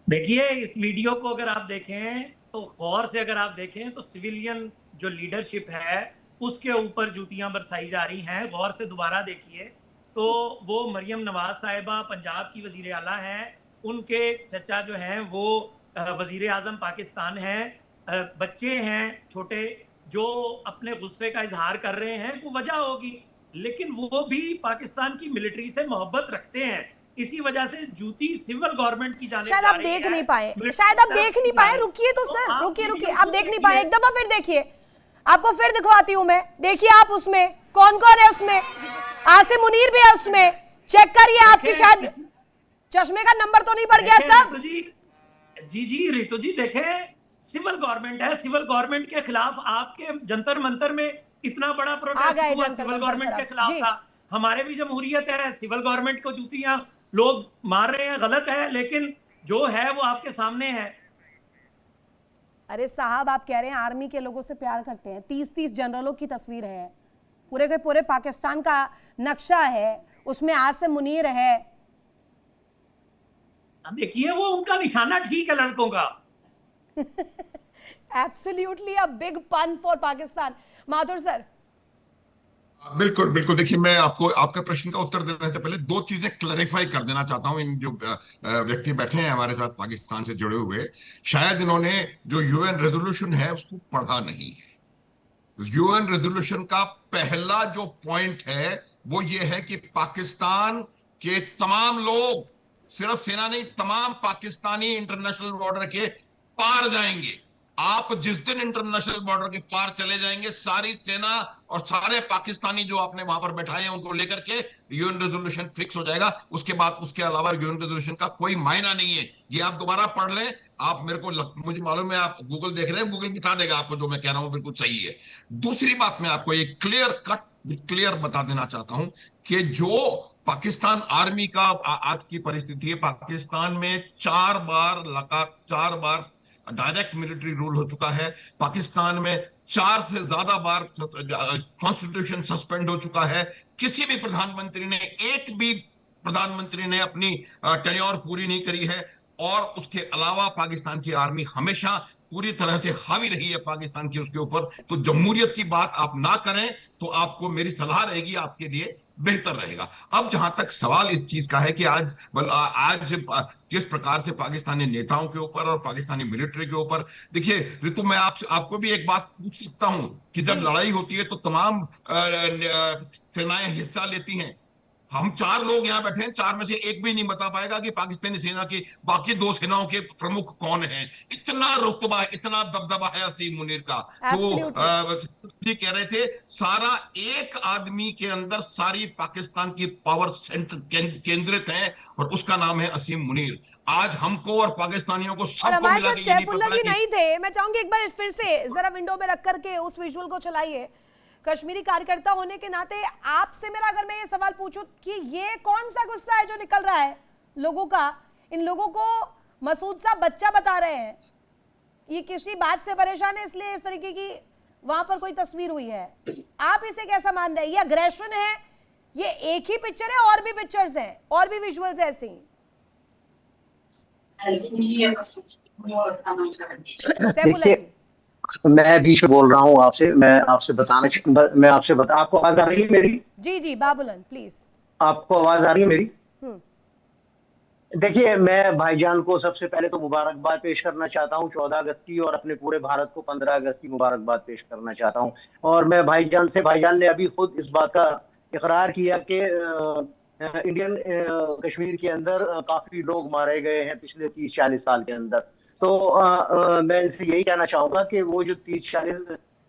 देखिए, इस वीडियो को अगर आप देखें तो गौर से अगर आप देखें तो सिविलियन जो लीडरशिप है उसके ऊपर जूतियां बरसाई जा रही हैं। गौर से दोबारा देखिए तो वो मरियम नवाज साहिबा पंजाब की वजीर आला हैं, उनके चचा जो हैं वो वजीर आजम पाकिस्तान हैं। बच्चे हैं छोटे जो अपने गुस्से का इजहार कर रहे हैं, वो वजह होगी, लेकिन वो भी पाकिस्तान की मिलिट्री से मोहब्बत रखते हैं। इसी वजह से जूती सिविल गवर्नमेंट की जाने शायद जा आप रही देख है, नहीं पाए, मिलिट्री शायद आप की तरफ देख नहीं जा पाए। रही है। रुकिए तो तो सर, आप रुकिए रुकिए, वीडियो आप को देख नहीं पाए, देखिए। एक दफा फिर देखिए, आपको फिर दिखवाती हूं मैं। देखिए आप उसमें कौन कौन है, उसमें आसिम मुनीर भी है उसमें। चेक करिए, आपकी शायद चश्मे का नंबर तो नहीं पड़ गया सब। रितु जी, जी रितु जी देखें, सिविल गवर्नमेंट है, सिविल गवर्नमेंट के खिलाफ आपके जंतर मंतर में इतना बड़ा आ प्रोटेस्ट गए हुआ, जंतर सिविल मंतर गवर्नमेंट के तरफ खिलाफ जी। था। हमारे भी जमहूरियत है, सिविल गवर्नमेंट को जूतियां लोग मार रहे हैं, गलत है, लेकिन जो है वो आपके सामने है। अरे साहब, आप कह रहे हैं आर्मी के लोगों से प्यार करते हैं, 30-30 जनरलों की तस्वीर है, पूरे के पूरे पाकिस्तान का नक्शा है, उसमें आसिम मुनीर है। देखिए वो उनका निशाना ठीक है लड़कों का। एब्सोल्युटली अ बिग पन फॉर पाकिस्तान। माथुर सर। बिल्कुल बिल्कुल, देखिए मैं आपको आपका प्रश्न का उत्तर देने से पहले दो चीजें क्लैरिफाई कर देना चाहता हूं। इन जो व्यक्ति बैठे हैं हमारे साथ पाकिस्तान से जुड़े हुए, शायद इन्होंने जो यूएन रेजोल्यूशन है उसको पढ़ा नहीं है। यूएन रेजोल्यूशन का पहला जो पॉइंट है वो ये है कि पाकिस्तान के तमाम लोग, सिर्फ सेना नहीं, तमाम पाकिस्तानी इंटरनेशनल बॉर्डर के पार जाएंगे। आप जिस दिन इंटरनेशनल बॉर्डर के पार चले जाएंगे, सारी सेना और सारे पाकिस्तानी जो आपने वहां पर बैठाए हैं उनको लेकर के यूएन रेजोल्यूशन फिक्स हो जाएगा। उसके बाद उसके अलावा यूएन रेजोल्यूशन का कोई मायना नहीं है। ये आप दोबारा पढ़ लें। आप मुझे मालूम है आप गूगल देख रहे हैं, गूगल बता देगा आपको जो मैं कह रहा हूं बिल्कुल सही है। दूसरी बात मैं आपको एक क्लियर बता देना चाहता हूं कि जो पाकिस्तान आर्मी का आज की परिस्थिति है, पाकिस्तान में 4 बार डायरेक्ट मिलिट्री रूल हो चुका है। पाकिस्तान में 4 से ज्यादा बार कॉन्स्टिट्यूशन सस्पेंड हो चुका है। किसी भी प्रधानमंत्री ने, एक भी प्रधानमंत्री ने अपनी टेन्योर पूरी नहीं करी है। और उसके अलावा पाकिस्तान की आर्मी हमेशा पूरी तरह से हावी रही है पाकिस्तान की उसके ऊपर। तो जमहूरियत की बात आप ना करें तो आपको मेरी सलाह रहेगी, आपके लिए बेहतर रहेगा। अब जहां तक सवाल इस चीज का है कि आज जिस प्रकार से पाकिस्तानी नेताओं के ऊपर और पाकिस्तानी मिलिट्री के ऊपर, देखिए ऋतु, मैं आपको भी एक बात पूछ सकता हूं कि जब प्लीज। लड़ाई होती है तो तमाम सेनाएं हिस्सा लेती हैं। हम 4 लोग यहाँ बैठे हैं, 4 में से एक भी नहीं बता पाएगा कि पाकिस्तानी सेना की बाकी 2 सेनाओं के प्रमुख कौन हैं। इतना रुतबा, इतना दबदबा है असीम मुनीर का। तो एब्सोल्युटली। जी कह रहे थे, सारा एक आदमी के अंदर सारी पाकिस्तान की पावर सेंटर केंद्रित है और उसका नाम है असीम मुनीर। आज हमको और पाकिस्तानियों को और सबको हमारे मिला साथ के ये नहीं सैफुल्ला पता जी कि नहीं थे। मैं चाहूंगी एक बार फिर से जरा विंडो में रख करके उस विजुअल को चलाइए। कश्मीरी कार्यकर्ता होने के नाते आपसे मेरा अगर मैं ये सवाल पूछूं कि ये कौन सा गुस्सा है जो निकल रहा है लोगों का? इन लोगों को मसूद साहब बच्चा बता रहे हैं, ये किसी बात से परेशान है इसलिए इस तरीके की वहां पर कोई तस्वीर हुई है। आप इसे कैसा मान रहे हैं? ये अग्रेशन है? ये एक ही पिक्चर है और भी पिक्चर्स हैं और भी विजुअल्स ऐसे ही? सैफुल्ला देखिए, जी। मैं बीच में बोल रहा हूँ आपसे। मैं आपसे बता, आपको आवाज आ रही है मेरी? जी जी बाबुलन प्लीज। आपको आवाज आ रही है मेरी? हम्म। देखिए, मैं भाईजान को सबसे पहले तो मुबारकबाद पेश करना चाहता हूँ 14 अगस्त की, और अपने पूरे भारत को 15 अगस्त की मुबारकबाद पेश करना चाहता हूँ। और मैं भाईजान ने अभी खुद इस बात का इकरार किया कि इंडियन कश्मीर के अंदर काफी लोग मारे गए हैं पिछले 30-40 साल के अंदर। तो मैं इनसे यही कहना चाहूंगा कि वो जो 30 साल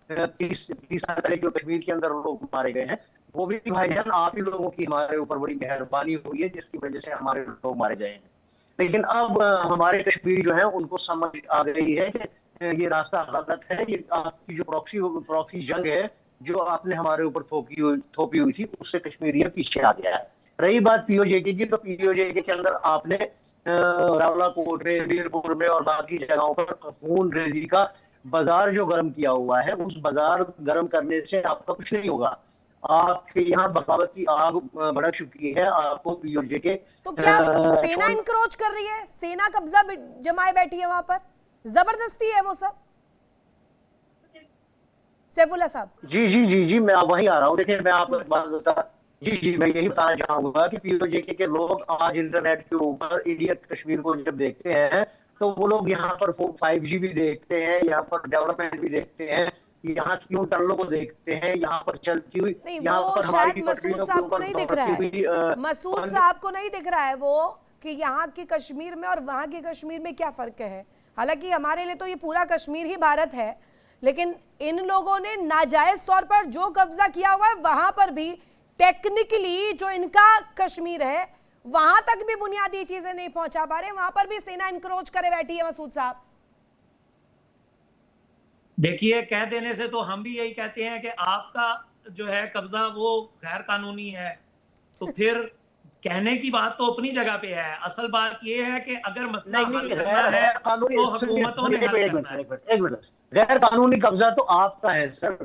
पहले जो कश्मीर के अंदर लोग मारे गए हैं, वो भी भाईजान आप ही लोगों की हमारे ऊपर बड़ी मेहरबानी हुई है जिसकी वजह से हमारे लोग मारे गए हैं। लेकिन अब हमारे कश्मीरी जो है उनको समझ आ गई है कि ये रास्ता गलत है। ये आपकी जो प्रॉक्सी जंग है जो आपने हमारे ऊपर थोपी हुई थी, उससे कश्मीरियों पीछे आ गया है। रही बात पीओजेके की, तो पीओजेके के अंदर आपने रावलाकोट में, वीरपुर में और बाकी जगहों पर खून रेजी का बाजार जो गर्म किया हुआ है, उस बाजार गर्म करने से आपका कुछ नहीं होगा। आपके यहाँ बगावत की आग भड़क चुकी है। आपको पीओजे के तो क्या सेना छोड़- इंक्रोच कर रही है, सेना कब्जा जमाए बैठी है वहां पर, जबरदस्ती है वो सब? सैफुल्लाह साहब, जी मैं वहीं आ रहा हूँ। देखिए मैं आपको एक बात बता, जी मैं यही बताना चाहूंगा कि पीओजे के लोग आज इंटरनेट के ऊपर इंडिया कश्मीर को जब देखते हैं तो वो लोग यहाँ पर 5G भी देखते हैं, यहाँ पर डेवलपमेंट भी देखते हैं, यहाँ की उन टनलों को देखते हैं, यहाँ पर चलती हुई, नहीं यहाँ वो पर हमारी शायद मसूद पटरियों के साहब को ऊपर नहीं दिख रहा दौड़ती है, हुई मसूद बंद- साहब को नहीं दिख रहा है वो कि यहाँ की कश्मीर में और वहाँ की कश्मीर में क्या फर्क है। हालांकि हमारे लिए तो ये पूरा कश्मीर ही भारत है, लेकिन इन लोगों ने नाजायज तौर पर जो कब्जा किया हुआ है वहां पर भी टेक्निकली जो इनका कश्मीर है वहां तक भी बुनियादी चीजें नहीं पहुंचा पा रहे, वहां पर भी सेना इंक्रोच करे बैठी है। मसूद साहब देखिए, कह देने से तो हम भी यही कहते हैं कि आपका जो है कब्जा वो गैर कानूनी है, तो फिर कहने की बात तो अपनी जगह पे है। असल बात ये है कि अगर मसला हल करना है तो हुकूमतों ने हल करना है। एक मिनट, गैर कानूनी कब्जा तो आपका है सर।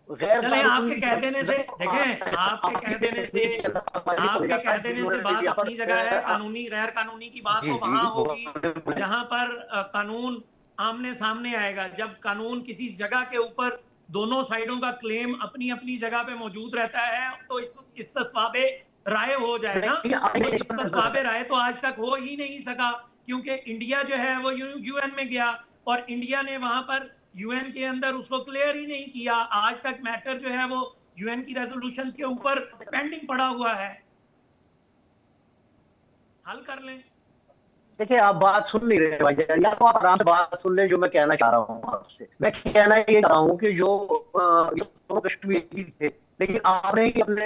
गैर चले आपके कानूनी कह देने से, कब्जा तो देखें आपका है। आपके कह देने से बात अपनी जगह है। कानूनी गैर कानूनी की बात जी, तो जी, वहां बोलिए। होगी जहां पर कानून आमने सामने आएगा। जब कानून किसी जगह के ऊपर दोनों साइडों का क्लेम अपनी अपनी जगह पे मौजूद रहता है तो इस्तिस्वाबे राय हो जाए ना। तो इस्तिस्वाबे राय तो आज तक हो ही नहीं सका, क्योंकि इंडिया जो है वो यूएन में गया और इंडिया ने वहां पर यूएन के अंदर उसको क्लियर ही नहीं किया। आज तक मैटर जो है वो यूएन की रेजोल्यूशंस के ऊपर पेंडिंग पड़ा हुआ है। हल कर लें। देखिए आप बात सुन नहीं रहे भाई, या तो आप आराम से बात सुन लें जो मैं कहना चाह रहा हूँ आपसे। मैं कहना ये चाह रहा हूँ कि जो दोनों कश्मीरी थे, लेकिन आपने ही अपने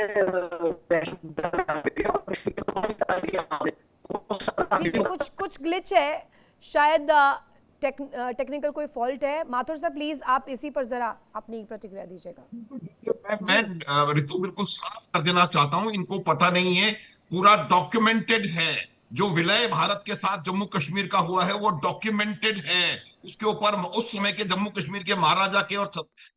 ठीक है, कुछ कुछ ग्लिच है शायद, टेक्निकल कोई फॉल्ट है। माथुर साहब प्लीज आप इसी पर जरा अपनी प्रतिक्रिया दीजिएगा। मैं ऋतु बिल्कुल साफ कर देना चाहता हूं, इनको पता नहीं है, पूरा डॉक्यूमेंटेड है। जो विलय भारत के साथ जम्मू कश्मीर का हुआ है वो डॉक्यूमेंटेड है। उसके ऊपर उस समय के जम्मू कश्मीर के महाराजा के और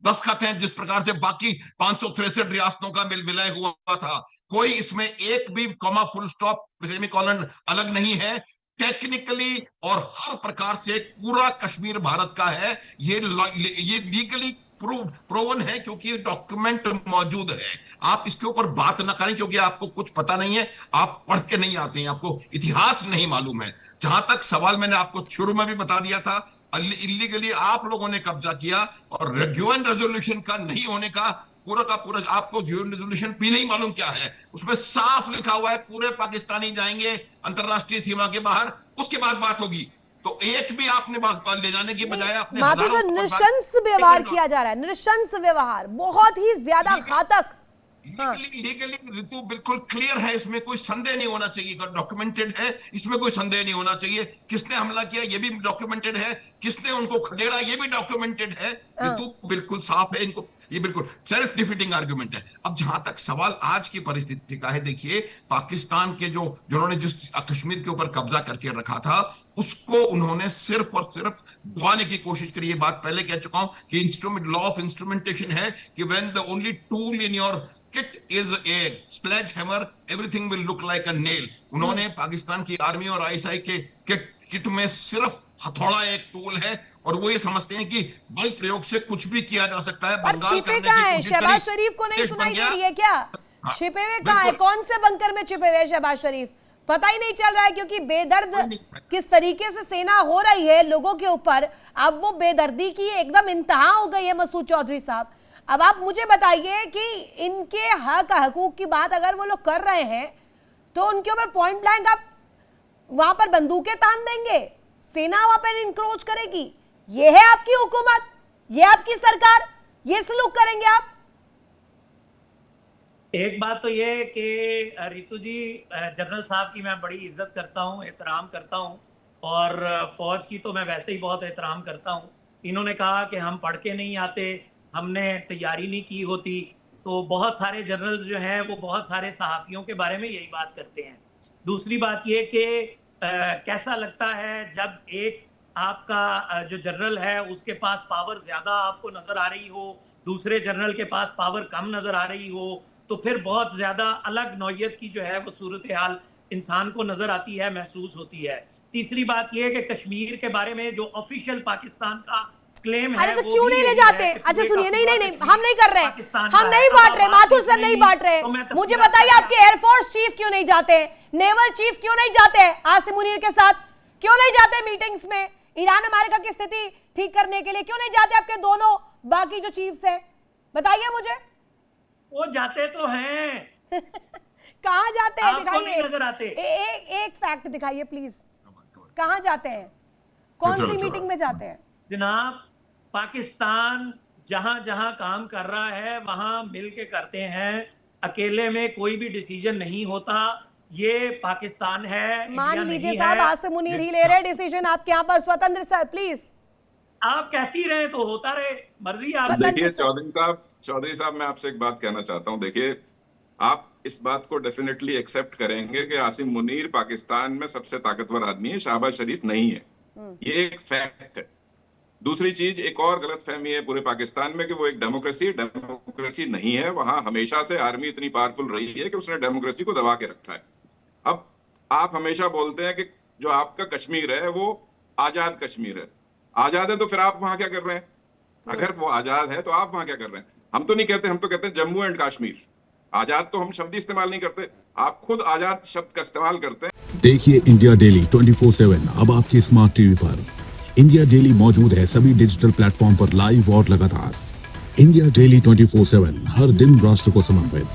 दस्तखत हैं, जिस प्रकार से बाकी 563 रियासतों का विलय हुआ था। कोई इसमें एक भी कॉमा फुल स्टॉप सेमीकोलन अलग नहीं है। टेक्निकली और हर प्रकार से पूरा कश्मीर भारत का है। ये लीगली प्रूवन है, क्योंकि डॉक्यूमेंट मौजूद है। आप इसके ऊपर बात ना करें, क्योंकि आपको कुछ पता नहीं है, आप पढ़ के नहीं आते हैं, आपको इतिहास नहीं मालूम है। जहां तक सवाल मैंने आपको शुरू में भी बता दिया था, इलीगली आप लोगों ने कब्जा किया और यूएन रेजोल्यूशन का नहीं होने का पूरा आपको यूएन रेजोल्यूशन भी नहीं मालूम क्या है। उसमें साफ लिखा हुआ है पूरे पाकिस्तानी जाएंगे अंतरराष्ट्रीय सीमा के बाहर, उसके बाद बात होगी। तो एक भी आपने ले जाने की बजाय अपने माथुर साहब नृशंस व्यवहार किया जा रहा है, नृशंस व्यवहार बहुत ही ज्यादा घातक। लीगली ऋतु बिल्कुल क्लियर है, इसमें कोई संदेह नहीं होना चाहिए। डॉक्यूमेंटेड है, इसमें कोई संदेह नहीं होना चाहिए। किसने हमला किया ये भी डॉक्यूमेंटेड है, किसने उनको खदेड़ा ये भी डॉक्यूमेंटेड है। ऋतु बिल्कुल साफ है, इनको ये बिल्कुल सेल्फ डिफीटिंग आर्गुमेंट है। अब जहां तक सवाल आज की परिस्थिति का है, देखिए पाकिस्तान के जिन्होंने जिस कश्मीर के ऊपर कब्जा करके रखा था उसको उन्होंने सिर्फ और सिर्फ दबाने की कोशिश करी। ये बात पहले कह चुका हूं कि इंस्ट्रूमेंट लॉ ऑफ इंस्ट्रूमेंटेशन है कि when the only tool in your kit is a sledge hammer everything will look like a nail. उन्होंने पाकिस्तान की आर्मी और आईएसआई के किट में सिर्फ हथौड़ा एक टूल है और वो ये समझते हैं कि बल प्रयोग से कुछ भी किया जा सकता है। पर छिपे कहाँ है? शहबाज शरीफ को नहीं सुनाई दे रही है क्या? छिपे हुए कहाँ है? कौन से बंकर में छिपे हुए शहबाज शरीफ? पता ही नहीं चल रहा है, क्योंकि बेदर्द किस तरीके से सेना हो रही है लोगों के ऊपर। अब वो बेदर्दी की एकदम इंतहा हो गई है। मसूद चौधरी साहब, अब आप मुझे बताइए कि इनके हक हकूक की बात अगर वो लोग कर रहे हैं तो उनके ऊपर पॉइंट ब्लैंक आप वहां पर बंदूकें तान देंगे, सेना वहां पर इंक्रोच करेगी? ये है आपकी हुकूमत, ये आपकी सरकार, ये सलूक करेंगे आप? एक बात तो ये कि रितु जी, जनरल साहब की मैं बड़ी इज्जत करता हूँ, एहतराम करता हूँ, और फौज की तो मैं वैसे ही बहुत एहतराम करता हूँ। इन्होंने कहा कि हम पढ़ के नहीं आते, हमने तैयारी नहीं की होती, तो बहुत सारे जनरल्स जो हैं वो बहुत सारे सहाफ़ियों के बारे में यही बात करते हैं। दूसरी बात ये कि कैसा लगता है जब एक आपका जो जनरल है उसके पास पावर ज़्यादा आपको नज़र आ रही हो, दूसरे जनरल के पास पावर कम नजर आ रही हो, तो फिर बहुत ज्यादा अलग नौयत की जो है वो सूरत हाल इंसान को नजर आती है, महसूस होती है। तीसरी बात यह है कि कश्मीर के बारे में जो ऑफिशियल पाकिस्तान का क्लेम है, अरे तो क्यों नहीं ले जाते? अच्छा सुनिए, नहीं हम नहीं कर रहे, हम नहीं बांट रहे, माथुर सर नहीं बांट रहे। मुझे बताइए आपके एयरफोर्स चीफ क्यों नहीं जाते, नेवल चीफ क्यों नहीं जाते आसिम मुनीर के साथ, क्यों नहीं जाते मीटिंग्स में ईरान अमेरिका की स्थिति ठीक करने के लिए, क्यों नहीं जाते आपके दोनों बाकी जो चीफ्स हैं? बताइए मुझे। वो जाते तो हैं कहाँ जाते हैं? आपको नहीं नजर आते? एक फैक्ट दिखाइए प्लीज, कहाँ जाते हैं, कौन सी मीटिंग में जाते हैं? जनाब, पाकिस्तान जहां जहां काम कर रहा है वहां मिल के करते हैं, अकेले में कोई भी डिसीजन नहीं होता। ये पाकिस्तान है, मान इंडिया लीजिए नहीं साहब है। आसिम मुनीर ही ले रहे डिसीजन आपके यहाँ पर, स्वतंत्र सर प्लीज। आप कहती रहे तो होता रहे, मर्जी आप। देखिए चौधरी साहब मैं आपसे एक बात कहना चाहता हूं। देखिए, आप इस बात को डेफिनेटली एक्सेप्ट करेंगे कि आसिम मुनीर पाकिस्तान में सबसे ताकतवर आदमी है, शहबाज शरीफ नहीं है। ये एक फैक्ट है। दूसरी चीज, एक और गलतफहमी है पूरे पाकिस्तान में कि वो एक डेमोक्रेसी नहीं है। वहां हमेशा से आर्मी इतनी पावरफुल रही है कि उसने डेमोक्रेसी को दबा के रखा है। अब आप हमेशा बोलते हैं कि जो आपका कश्मीर है वो आजाद कश्मीर है। आजाद है तो फिर आप वहां क्या कर रहे हैं? अगर वो आजाद है तो आप वहां क्या कर रहे हैं? हम तो नहीं कहते, हम तो कहते हैं जम्मू एंड कश्मीर। आजाद तो हम शब्द इस्तेमाल नहीं करते, आप खुद आजाद शब्द का इस्तेमाल करते हैं। देखिए इंडिया डेली 24/7 अब आपकी स्मार्ट टीवी पर। इंडिया डेली मौजूद है सभी डिजिटल प्लेटफॉर्म पर लाइव और लगातार। इंडिया डेली 24/7 हर दिन राष्ट्र को समर्पित।